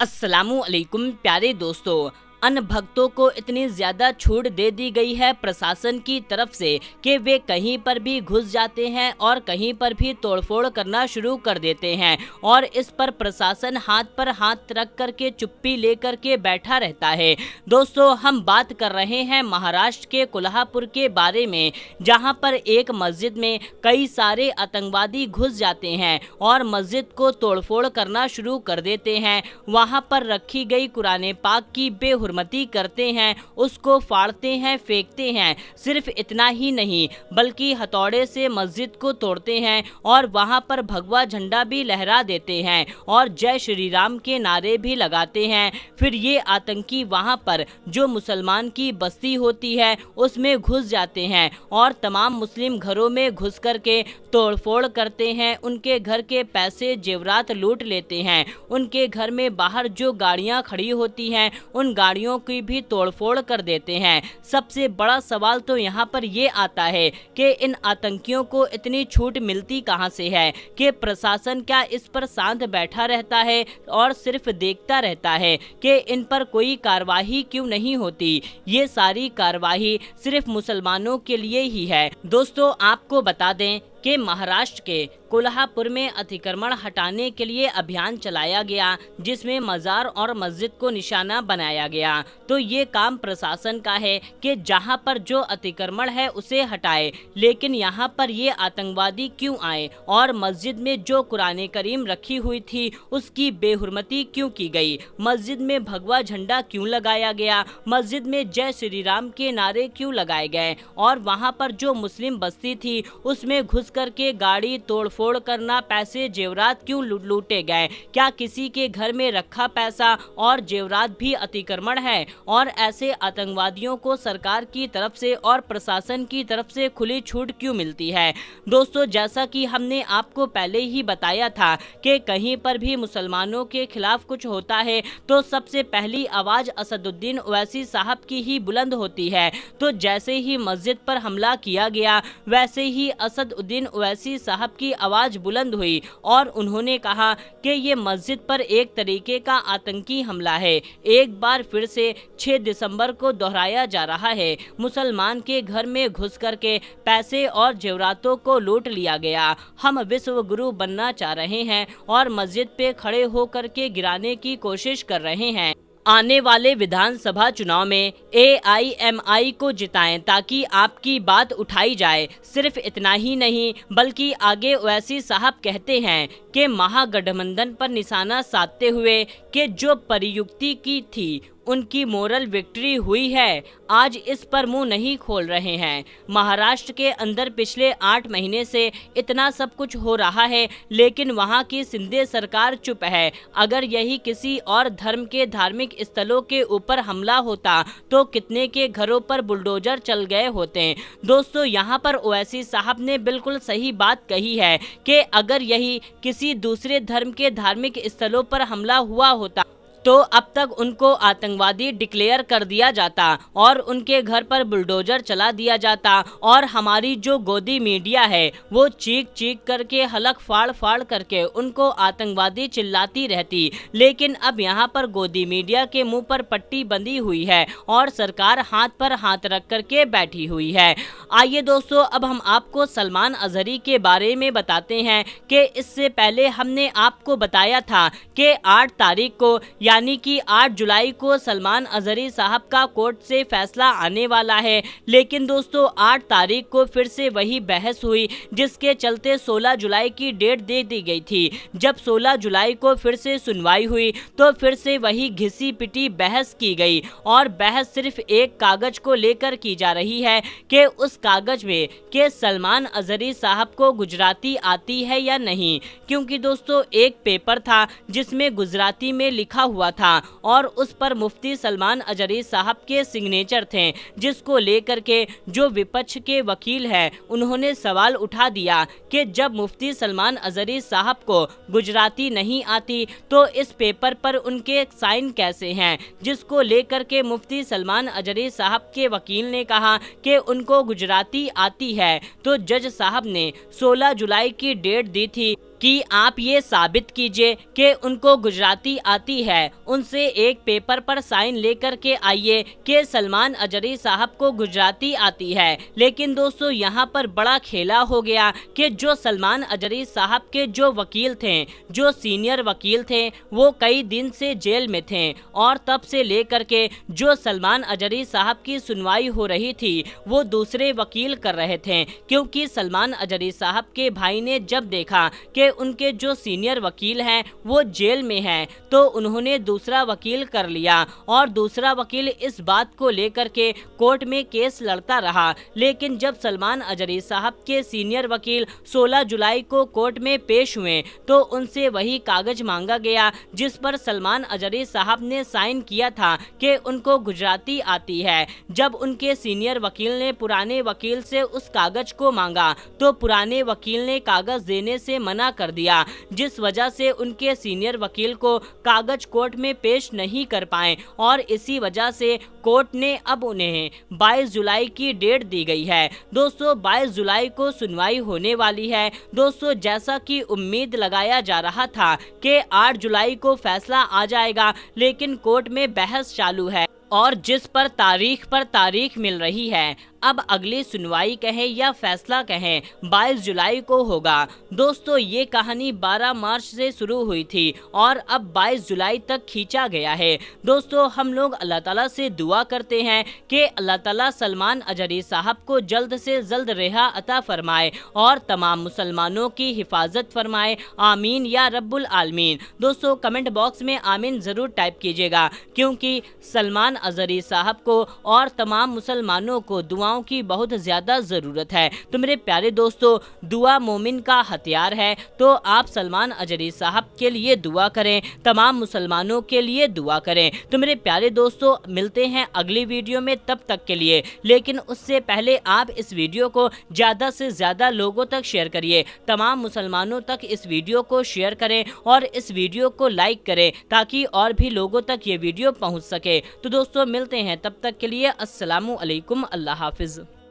अस्सलामु अलैकुम प्यारे दोस्तों, अन्य भक्तों को इतनी ज़्यादा छूट दे दी गई है प्रशासन की तरफ से कि वे कहीं पर भी घुस जाते हैं और कहीं पर भी तोड़फोड़ करना शुरू कर देते हैं और इस पर प्रशासन हाथ पर हाथ रख कर के चुप्पी लेकर के बैठा रहता है। दोस्तों, हम बात कर रहे हैं महाराष्ट्र के कोल्हापुर के बारे में, जहां पर एक मस्जिद में कई सारे आतंकवादी घुस जाते हैं और मस्जिद को तोड़फोड़ करना शुरू कर देते हैं। वहां पर रखी गई कुरान पाक की बेहुरमती करते हैं, उसको फाड़ते हैं, फेंकते हैं। सिर्फ इतना ही नहीं बल्कि हथौड़े से मस्जिद को तोड़ते हैं और वहां पर भगवा झंडा भी लहरा देते हैं और जय श्री राम के नारे भी लगाते हैं। फिर ये आतंकी वहां पर जो मुसलमान की बस्ती होती है उसमें घुस जाते हैं और तमाम मुस्लिम घरों में घुस करके तोड़फोड़ करते हैं, उनके घर के पैसे जेवरात लूट लेते हैं। उनके घर में बाहर जो गाड़ियां खड़ी होती हैं उन गाड़ियों की भी तोड़फोड़ कर देते हैं। सबसे बड़ा सवाल तो यहाँ पर ये आता है कि इन आतंकियों को इतनी छूट मिलती कहाँ से है कि प्रशासन क्या इस पर शांत बैठा रहता है और सिर्फ देखता रहता है कि इन पर कोई कार्रवाई क्यों नहीं होती। ये सारी कार्रवाई सिर्फ मुसलमानों के लिए ही है। दोस्तों, आपको बता दें कि महाराष्ट्र के कोल्हापुर में अतिक्रमण हटाने के लिए अभियान चलाया गया, जिसमें मजार और मस्जिद को निशाना बनाया गया। तो ये काम प्रशासन का है कि जहां पर जो अतिक्रमण है उसे हटाए, लेकिन यहां पर ये आतंकवादी क्यों आए और मस्जिद में जो कुरान करीम रखी हुई थी उसकी बेहुरमती क्यों की गई, मस्जिद में भगवा झंडा क्यों लगाया गया, मस्जिद में जय श्री राम के नारे क्यों लगाए गए और वहां पर जो मुस्लिम बस्ती थी उसमें घुस करके गाड़ी तोड़फोड़ करना, पैसे जेवरात क्यों लूटे गए। क्या किसी के घर में रखा पैसा और जेवरात भी अतिक्रमण है? और ऐसे आतंकवादियों को सरकार की तरफ से और प्रशासन की तरफ से खुली छूट क्यों मिलती है? दोस्तों, जैसा कि हमने आपको पहले ही बताया था कि कहीं पर भी मुसलमानों के खिलाफ कुछ होता है तो सबसे पहली आवाज असदुद्दीन ओवैसी साहब की ही बुलंद होती है। तो जैसे ही मस्जिद पर हमला किया गया वैसे ही असदुद्दीन ओवैसी साहब की आवाज बुलंद हुई और उन्होंने कहा कि ये मस्जिद पर एक तरीके का आतंकी हमला है। एक बार फिर से 6 दिसंबर को दोहराया जा रहा है। मुसलमान के घर में घुस करके पैसे और जेवरातों को लूट लिया गया। हम विश्व गुरु बनना चाह रहे हैं और मस्जिद पे खड़े होकर के गिराने की कोशिश कर रहे हैं। आने वाले विधानसभा चुनाव में AIMI को जिताएं ताकि आपकी बात उठाई जाए। सिर्फ इतना ही नहीं बल्कि आगे ओवैसी साहब कहते हैं कि महागठबंधन पर निशाना साधते हुए कि जो परियुक्ति की थी उनकी मोरल विक्ट्री हुई है, आज इस पर मुंह नहीं खोल रहे हैं। महाराष्ट्र के अंदर पिछले 8 महीने से इतना सब कुछ हो रहा है लेकिन वहां की शिंदे सरकार चुप है। अगर यही किसी और धर्म के धार्मिक स्थलों के ऊपर हमला होता तो कितने के घरों पर बुलडोजर चल गए होते। दोस्तों, यहाँ पर ओवैसी साहब ने बिल्कुल सही बात कही है कि अगर यही किसी दूसरे धर्म के धार्मिक स्थलों पर हमला हुआ होता तो अब तक उनको आतंकवादी डिक्लेयर कर दिया जाता और उनके घर पर बुलडोजर चला दिया जाता और हमारी जो गोदी मीडिया है वो चीख चीख करके हलक फाड़ फाड़ करके उनको आतंकवादी चिल्लाती रहती। लेकिन अब यहाँ पर गोदी मीडिया के मुंह पर पट्टी बंधी हुई है और सरकार हाथ पर हाथ रख करके बैठी हुई है। आइए दोस्तों, अब हम आपको सलमान अजहरी के बारे में बताते हैं कि इससे पहले हमने आपको बताया था कि 8 तारीख को यानी कि 8 जुलाई को सलमान अजहरी साहब का कोर्ट से फैसला आने वाला है। लेकिन दोस्तों, 8 तारीख को फिर से वही बहस हुई जिसके चलते 16 जुलाई की डेट दे दी गई थी। जब 16 जुलाई को फिर से सुनवाई हुई तो फिर से वही घिसी पिटी बहस की गई और बहस सिर्फ एक कागज को लेकर की जा रही है कि उस कागज में कि सलमान अजहरी साहब को गुजराती आती है या नहीं। क्योंकि दोस्तों, एक पेपर था जिसमें गुजराती में लिखा हुआ था और उस पर मुफ्ती सलमान अजहरी साहब के सिग्नेचर थे, जिसको लेकर के जो विपक्ष के वकील हैं उन्होंने सवाल उठा दिया कि जब मुफ्ती सलमान अजहरी साहब को गुजराती नहीं आती तो इस पेपर पर उनके साइन कैसे हैं, जिसको लेकर के मुफ्ती सलमान अजहरी साहब के वकील ने कहा कि उनको गुजराती आती है। तो जज साहब ने 16 जुलाई की डेट दी थी कि आप ये साबित कीजिए कि उनको गुजराती आती है। उनसे एक पेपर पर साइन लेकर के आइए कि सलमान अजहरी साहब को गुजराती आती है। लेकिन दोस्तों यहाँ पर बड़ा खेला हो गया कि जो सलमान अजहरी साहब के जो वकील थे, जो सीनियर वकील थे, वो कई दिन से जेल में थे और तब से लेकर के जो सलमान अजहरी साहब की सुनवाई हो रही थी वो दूसरे वकील कर रहे थे, क्योंकि सलमान अजहरी साहब के भाई ने जब देखा कि उनके जो सीनियर वकील हैं वो जेल में हैं, तो उन्होंने दूसरा वकील कर लिया और दूसरा वकील इस बात को लेकर के कोर्ट में केस लड़ता रहा। लेकिन जब सलमान अजहरी साहब के सीनियर वकील 16 जुलाई को कोर्ट में पेश हुए तो उनसे वही कागज मांगा गया जिस पर सलमान अजहरी साहब ने साइन किया था कि उनको गुजराती आती है। जब उनके सीनियर वकील ने पुराने वकील से उस कागज को मांगा तो पुराने वकील ने कागज देने से मना कर दिया, जिस वजह से उनके सीनियर वकील को कागज कोर्ट में पेश नहीं कर पाए और इसी वजह से कोर्ट ने अब उन्हें 22 जुलाई की डेट दी गई है। दोस्तों 22 जुलाई को सुनवाई होने वाली है। दोस्तों जैसा कि उम्मीद लगाया जा रहा था कि 8 जुलाई को फैसला आ जाएगा, लेकिन कोर्ट में बहस चालू है और जिस पर तारीख मिल रही है। अब अगली सुनवाई कहें या फैसला कहें 22 जुलाई को होगा। दोस्तों ये कहानी 12 मार्च से शुरू हुई थी और अब 22 जुलाई तक खींचा गया है। दोस्तों हम लोग अल्लाह ताला से दुआ करते हैं कि अल्लाह ताला सलमान अजहरी साहब को जल्द से जल्द रिहा अता फरमाए और तमाम मुसलमानों की हिफाजत फरमाए। आमीन या रब्बुल आलमीन। दोस्तों कमेंट बॉक्स में आमीन ज़रूर टाइप कीजिएगा, क्योंकि सलमान अजहरी साहब को और तमाम मुसलमानों को दुआओं की बहुत ज़्यादा ज़रूरत है। तो मेरे प्यारे दोस्तों दुआ मोमिन का हथियार है, तो आप सलमान अजहरी साहब के लिए दुआ करें, तमाम मुसलमानों के लिए दुआ करें। तो मेरे प्यारे दोस्तों मिलते हैं अगली वीडियो में, तब तक के लिए। लेकिन उससे पहले आप इस वीडियो को ज़्यादा से ज़्यादा लोगों तक शेयर करिए, तमाम मुसलमानों तक इस वीडियो को शेयर करें और इस वीडियो को लाइक करें ताकि और भी लोगों तक ये वीडियो पहुँच सके। तो दोस्तों मिलते हैं, तब तक के लिए अस्सलामु अलैकुम, अल्लाह हाफिज़।